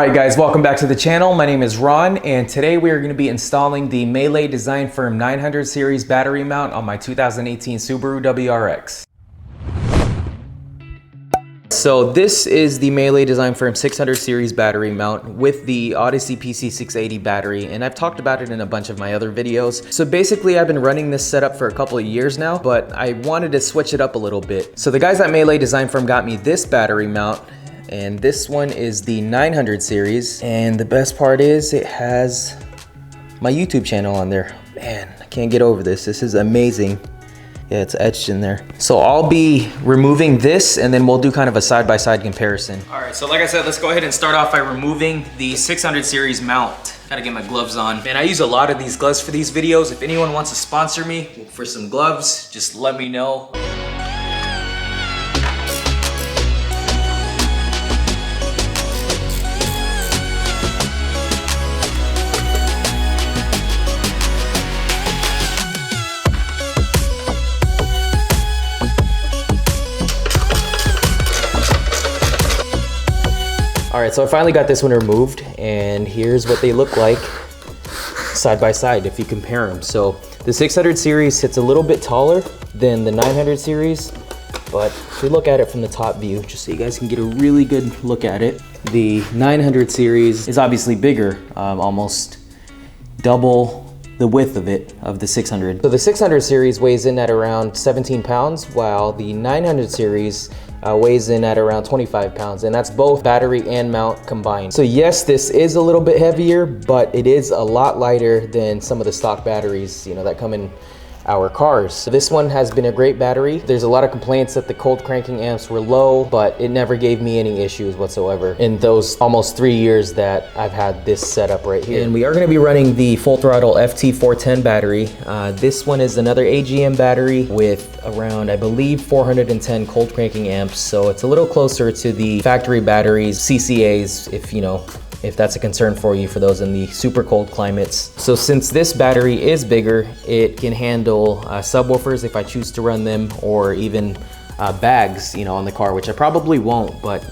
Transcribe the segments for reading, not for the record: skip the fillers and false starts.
Alright guys, welcome back to the channel. My name is Ron, and today we are going to be installing the MeLe Design Firm 900 series battery mount on my 2018 Subaru WRX. So this is the MeLe Design Firm 600 series battery mount with the Odyssey PC680 battery, and I've talked about it in a bunch of my other videos. So basically I've been running this setup for a couple of years now, but I wanted to switch it up a little bit. So the guys at MeLe Design Firm got me this battery mount, and this one is the 900 series, and the best part is it has my YouTube channel on there. Man, I can't get over this. This is amazing. Yeah, it's etched in there. So I'll be removing this, and then we'll do kind of a side-by-side comparison. All right, so like I said, let's go ahead and start off by removing the 600 series mount. Gotta get my gloves on. Man, I use a lot of these gloves for these videos. If anyone wants to sponsor me for some gloves, just let me know. All right, so I finally got this one removed, and here's what they look like side by side if you compare them. So the 600 series sits a little bit taller than the 900 series, but if we look at it from the top view, just so you guys can get a really good look at it, the 900 series is obviously bigger, almost double the width of the 600. So the 600 series weighs in at around 17 pounds, while the 900 series weighs in at around 25 pounds, and that's both battery and mount combined. So yes, this is a little bit heavier, but it is a lot lighter than some of the stock batteries, you know, that come in our cars. So this one has been a great battery. There's a lot of complaints that the cold cranking amps were low, but it never gave me any issues whatsoever in those almost 3 years that I've had this setup right here. And we are gonna be running the full throttle FT410 battery. This one is another AGM battery with around, I believe, 410 cold cranking amps. So it's a little closer to the factory batteries, CCAs, if that's a concern for you, for those in the super cold climates. So since this battery is bigger, it can handle subwoofers if I choose to run them, or even bags, on the car, which I probably won't, but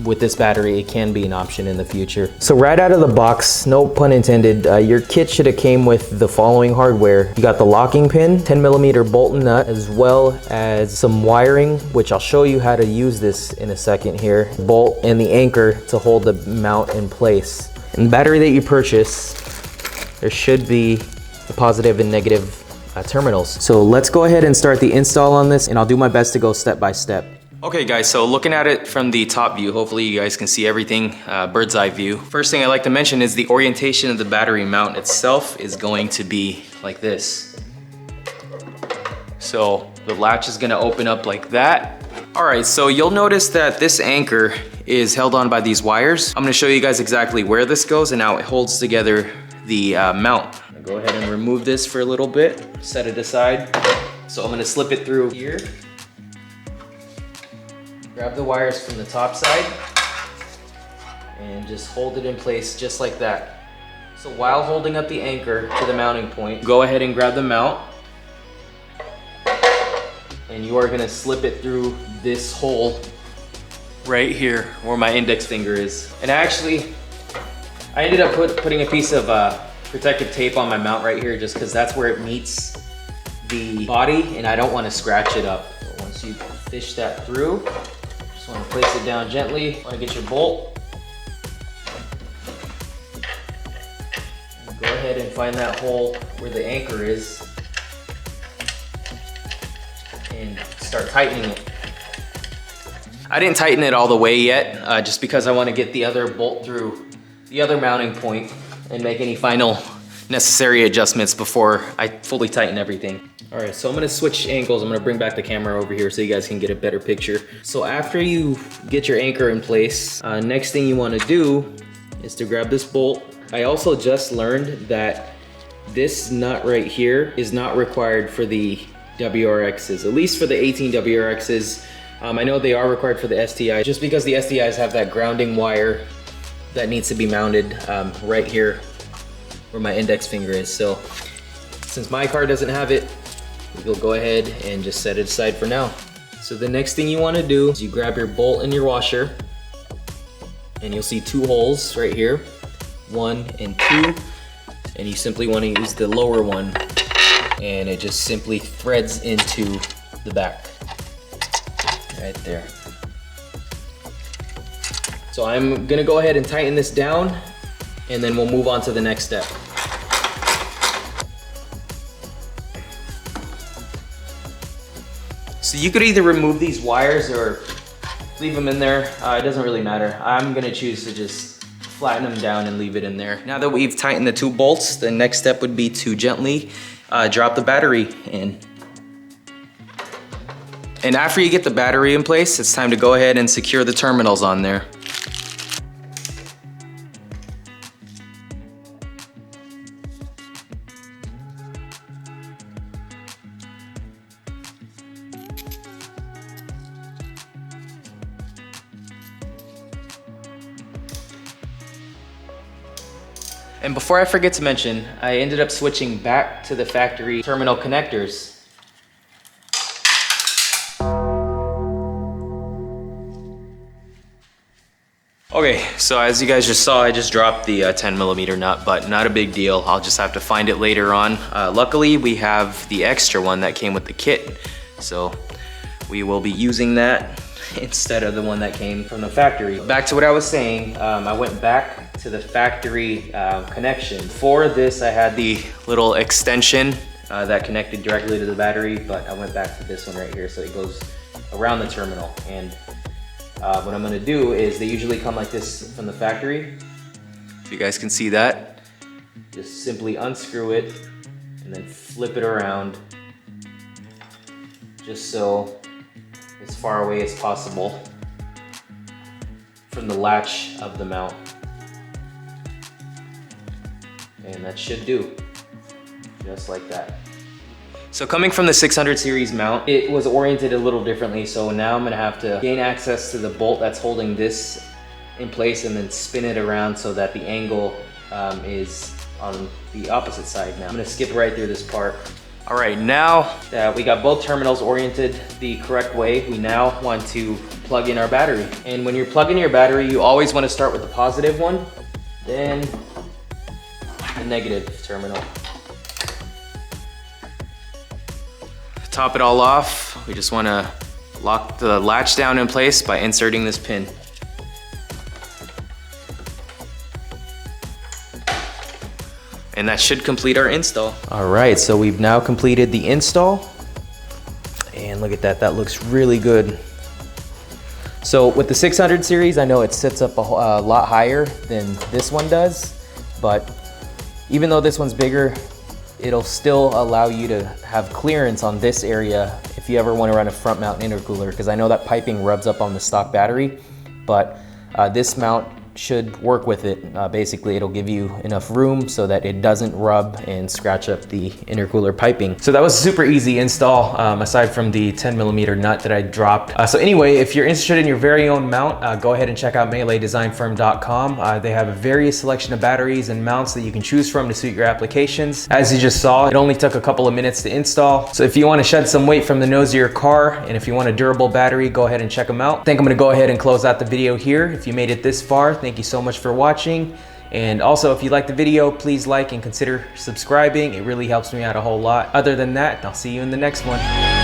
with this battery, it can be an option in the future. So right out of the box, no pun intended, your kit should have came with the following hardware. You got the locking pin, 10mm bolt and nut, as well as some wiring, which I'll show you how to use this in a second here. Bolt and the anchor to hold the mount in place. And the battery that you purchase, there should be the positive and negative terminals. So let's go ahead and start the install on this, and I'll do my best to go step by step. Okay guys, so looking at it from the top view, hopefully you guys can see everything, bird's eye view. First thing I like to mention is the orientation of the battery mount itself is going to be like this. So the latch is gonna open up like that. All right, so you'll notice that this anchor is held on by these wires. I'm gonna show you guys exactly where this goes and how it holds together the mount. Go ahead and remove this for a little bit, set it aside. So I'm gonna slip it through here. Grab the wires from the top side and just hold it in place just like that. So while holding up the anchor to the mounting point, go ahead and grab the mount, and you are gonna slip it through this hole right here where my index finger is. And actually, I ended up putting a piece of protective tape on my mount right here, just because that's where it meets the body and I don't want to scratch it up. But once you fish that through, just want to place it down gently. Want to get your bolt. And go ahead and find that hole where the anchor is and start tightening it. I didn't tighten it all the way yet, just because I want to get the other bolt through the other mounting point and make any final necessary adjustments before I fully tighten everything. All right, so I'm gonna switch angles. I'm gonna bring back the camera over here so you guys can get a better picture. So after you get your anchor in place, next thing you wanna do is to grab this bolt. I also just learned that this nut right here is not required for the WRXs, at least for the 18 WRXs. I know they are required for the STI, just because the STIs have that grounding wire that needs to be mounted right here where my index finger is. So since my car doesn't have it, we'll go ahead and just set it aside for now. So the next thing you want to do is you grab your bolt and your washer, and you'll see two holes right here, 1 and 2, and you simply want to use the lower one, and it just simply threads into the back, right there. So I'm gonna go ahead and tighten this down, and then we'll move on to the next step. So you could either remove these wires or leave them in there. It doesn't really matter. I'm gonna choose to just flatten them down and leave it in there. Now that we've tightened the 2 bolts, the next step would be to gently drop the battery in. And after you get the battery in place, it's time to go ahead and secure the terminals on there. And before I forget to mention, I ended up switching back to the factory terminal connectors. Okay, so as you guys just saw, I just dropped the 10mm nut, but not a big deal. I'll just have to find it later on. Luckily, we have the extra one that came with the kit, so we will be using that instead of the one that came from the factory. Back to what I was saying, I went back to the factory connection. For this, I had the little extension that connected directly to the battery, but I went back to this one right here, so it goes around the terminal. And what I'm gonna do is, they usually come like this from the factory. If you guys can see that, just simply unscrew it and then flip it around, just so as far away as possible from the latch of the mount. And that should do, just like that. So coming from the 600 series mount, it was oriented a little differently, so now I'm gonna have to gain access to the bolt that's holding this in place and then spin it around so that the angle is on the opposite side now. I'm gonna skip right through this part. All right, now that we got both terminals oriented the correct way, we now want to plug in our battery. And when you're plugging your battery, you always want to start with the positive one, then the negative terminal. To top it all off, we just want to lock the latch down in place by inserting this pin. And that should complete our install. All right, so we've now completed the install. And look at that, that looks really good. So with the 600 series, I know it sits up a lot higher than this one does, but even though this one's bigger, it'll still allow you to have clearance on this area if you ever want to run a front mount intercooler, because I know that piping rubs up on the stock battery, but this mount should work with it. Basically, it'll give you enough room so that it doesn't rub and scratch up the intercooler piping. So that was a super easy install, aside from the 10mm nut that I dropped. So anyway, if you're interested in your very own mount, go ahead and check out meledesignfirm.com. They have a various selection of batteries and mounts that you can choose from to suit your applications. As you just saw, it only took a couple of minutes to install. So if you want to shed some weight from the nose of your car, and if you want a durable battery, go ahead and check them out. I think I'm gonna go ahead and close out the video here. If you made it this far, thank you so much for watching. And also, if you liked the video, please like and consider subscribing. It really helps me out a whole lot. Other than that, I'll see you in the next one.